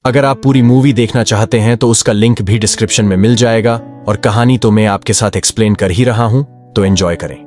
अगर आप पूरी मूवी देखना चाहते हैं तो उसका लिंक भी डिस्क्रिप्शन में मिल जाएगा और कहानी तो मैं आपके साथ एक्सप्लेन कर ही रहा हूं, तो एंजॉय करें।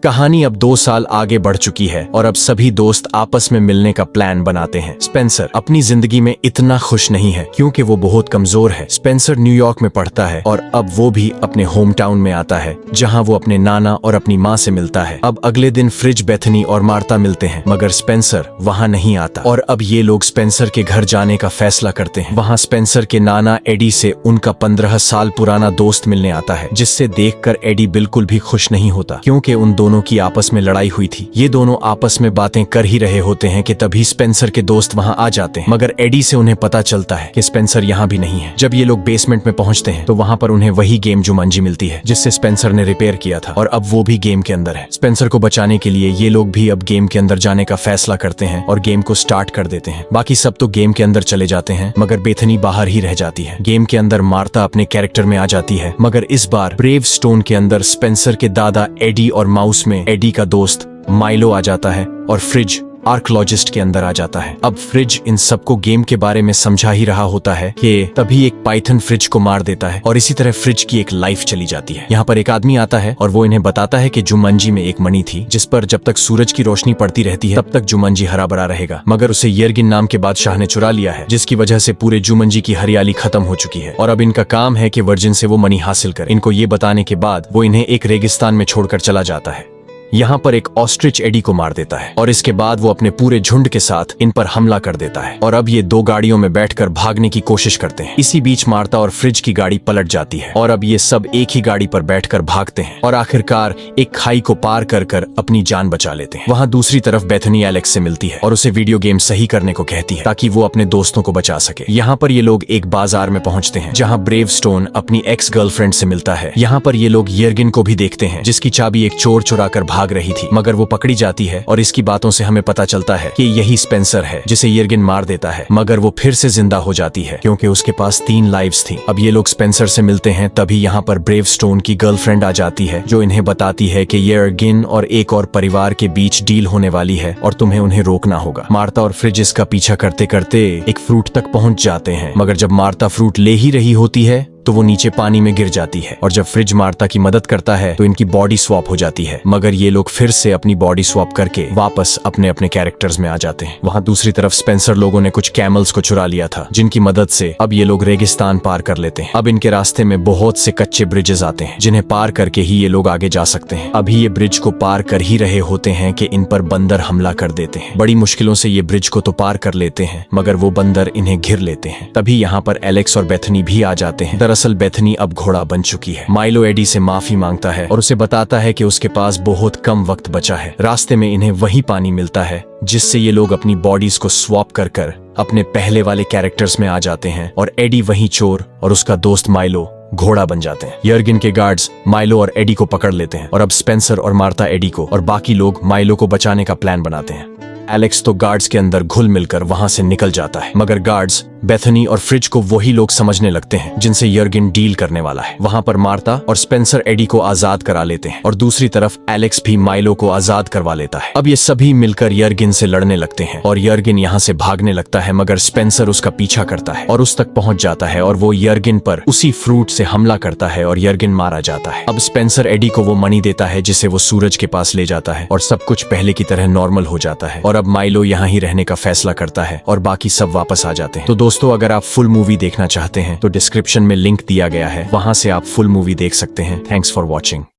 कहानी अब 2 साल आगे बढ़ चुकी है और अब सभी दोस्त आपस में मिलने का प्लान बनाते हैं। स्पेंसर अपनी जिंदगी में इतना खुश नहीं है क्योंकि वो बहुत कमजोर है। स्पेंसर न्यूयॉर्क में पढ़ता है और अब वो भी अपने होम टाउन में आता है जहां वो अपने नाना और अपनी माँ से मिलता है। अब अगले दिन फ्रिज, बेथनी और मार्ता मिलते हैं मगर स्पेंसर वहां नहीं आता और अब ये लोग स्पेंसर के घर जाने का फैसला करते हैं। वहां स्पेंसर के नाना एडी से उनका 15 साल पुराना दोस्त मिलने आता है, जिससे देखकर एडी बिल्कुल भी खुश नहीं होता क्योंकि उन दोनों की आपस में लड़ाई हुई थी। ये दोनों आपस में बातें कर ही रहे होते हैं कि तभी स्पेंसर के दोस्त वहां आ जाते हैं मगर एडी से उन्हें पता चलता है कि स्पेंसर यहाँ भी नहीं है। जब ये लोग बेसमेंट में पहुंचते हैं तो वहां पर उन्हें वही गेम जुमांजी मिलती है जिससे स्पेंसर ने रिपेयर किया था और अब वो भी गेम के अंदर है। स्पेंसर को बचाने के लिए ये लोग भी अब गेम के अंदर जाने का फैसला करते हैं और गेम को स्टार्ट कर देते हैं। बाकी सब तो गेम के अंदर चले जाते हैं मगर बेथनी बाहर ही रह जाती है। गेम के अंदर मार्ता अपने कैरेक्टर में आ जाती है मगर इस बार ब्रेव स्टोन के अंदर स्पेंसर के दादा एडी और माउस में एडी का दोस्त माइलो आ जाता है और फ्रिज आर्कोलॉजिस्ट के अंदर आ जाता है। अब फ्रिज इन सबको गेम के बारे में समझा ही रहा होता है कि तभी एक पाइथन फ्रिज को मार देता है और इसी तरह फ्रिज की एक लाइफ चली जाती है। यहाँ पर एक आदमी आता है और वो इन्हें बताता है कि जुमंजी में एक मणि थी जिस पर जब तक सूरज की रोशनी पड़ती रहती है तब तक जुमंजी हरा भरा रहेगा, मगर उसे यर्गिन नाम के बादशाह ने चुरा लिया है जिसकी वजह से पूरे जुमंजी की हरियाली खत्म हो चुकी है और अब इनका काम है कि वर्जिन से वो मणि हासिल कर। इनको ये बताने के बाद वो इन्हें एक रेगिस्तान में छोड़कर चला जाता है। यहाँ पर एक ऑस्ट्रिच एडी को मार देता है और इसके बाद वो अपने पूरे झुंड के साथ इन पर हमला कर देता है और अब ये 2 गाड़ियों में बैठकर भागने की कोशिश करते हैं। इसी बीच मार्ता और फ्रिज की गाड़ी पलट जाती है और अब ये सब एक ही गाड़ी पर बैठकर भागते हैं और आखिरकार एक खाई को पार कर कर अपनी जान बचा लेते हैं। वहाँ दूसरी तरफ बेथनी एलेक्स से मिलती है और उसे वीडियो गेम सही करने को कहती है ताकि वो अपने दोस्तों को बचा सके। यहाँ पर ये लोग एक बाजार में पहुँचते हैं जहाँ ब्रेव स्टोन अपनी एक्स गर्लफ्रेंड से मिलता है। यहाँ पर ये लोग यर्गिन को भी देखते हैं जिसकी चाबी एक चोर चुरा कर भाग रही थी मगर वो पकड़ी जाती है और इसकी बातों से हमें पता चलता है कि यही स्पेंसर है जिसे यर्गिन मार देता है मगर वो फिर से जिंदा हो जाती है क्योंकि उसके पास 3 लाइव्स थी। अब ये लोग स्पेंसर से मिलते हैं तभी यहाँ पर ब्रेव स्टोन की गर्लफ्रेंड आ जाती है जो इन्हें बताती है कि यर्गिन और एक और परिवार के बीच डील होने वाली है और तुम्हें उन्हें रोकना होगा। मार्ता और फ्रिज इसका पीछा करते करते एक फ्रूट तक पहुंच जाते हैं मगर जब मार्ता फ्रूट ले ही रही होती है तो वो नीचे पानी में गिर जाती है और जब फ्रिज मार्ता की मदद करता है तो इनकी बॉडी स्वैप हो जाती है मगर ये लोग फिर से अपनी बॉडी स्वैप करके वापस अपने अपने कैरेक्टर्स में आ जाते हैं। वहाँ दूसरी तरफ स्पेंसर लोगों ने कुछ कैमल्स को चुरा लिया था जिनकी मदद से अब ये लोग रेगिस्तान पार कर लेते हैं। अब इनके रास्ते में बहुत से कच्चे ब्रिजेस आते हैं जिन्हें पार करके ही ये लोग आगे जा सकते हैं। अभी ये ब्रिज को पार कर ही रहे होते हैं कि इन पर बंदर हमला कर देते हैं। बड़ी मुश्किलों से ये ब्रिज को तो पार कर लेते हैं मगर वो बंदर इन्हें घिर लेते हैं। तभी यहाँ पर एलेक्स और बेथनी भी आ जाते हैं। दरअसल बेथनी अब घोड़ा बन चुकी है। माइलो एडी से माफी मांगता है और उसे बताता है कि उसके पास बहुत कम वक्त बचा है। रास्ते में इन्हें वही पानी मिलता है जिससे ये लोग अपनी बॉडीज को स्वैप कर कर अपने पहले वाले कैरेक्टर्स में आ जाते हैं और एडी वही चोर और उसका दोस्त माइलो घोड़ा बन जाते हैं। यर्गिन के गार्ड्स माइलो और एडी को पकड़ लेते हैं और अब स्पेंसर और मार्ता एडी को और बाकी लोग माइलो को बचाने का प्लान बनाते हैं। एलेक्स तो गार्ड्स के अंदर घुल मिलकर वहां से निकल जाता है मगर गार्ड्स बेथनी और फ्रिज को वही लोग समझने लगते हैं जिनसे यर्गिन डील करने वाला है। वहां पर मार्ता और स्पेंसर एडी को आजाद करा लेते हैं और दूसरी तरफ एलेक्स भी माइलो को आजाद करवा लेता है। अब ये सभी मिलकर यर्गिन से लड़ने लगते हैं और यर्गिन यहाँ से भागने लगता है मगर स्पेंसर उसका पीछा करता है और उस तक पहुंच जाता है और वो यर्गिन पर उसी फ्रूट से हमला करता है और यर्गिन मारा जाता है। अब स्पेंसर एडी को वो मणि देता है जिसे वो सूरज के पास ले जाता है और सब कुछ पहले की तरह नॉर्मल हो जाता है और अब माइलो यहाँ ही रहने का फैसला करता है और बाकी सब वापस आ जाते हैं। तो दोस्तों, अगर आप फुल मूवी देखना चाहते हैं तो डिस्क्रिप्शन में लिंक दिया गया है, वहां से आप फुल मूवी देख सकते हैं। Thanks for watching.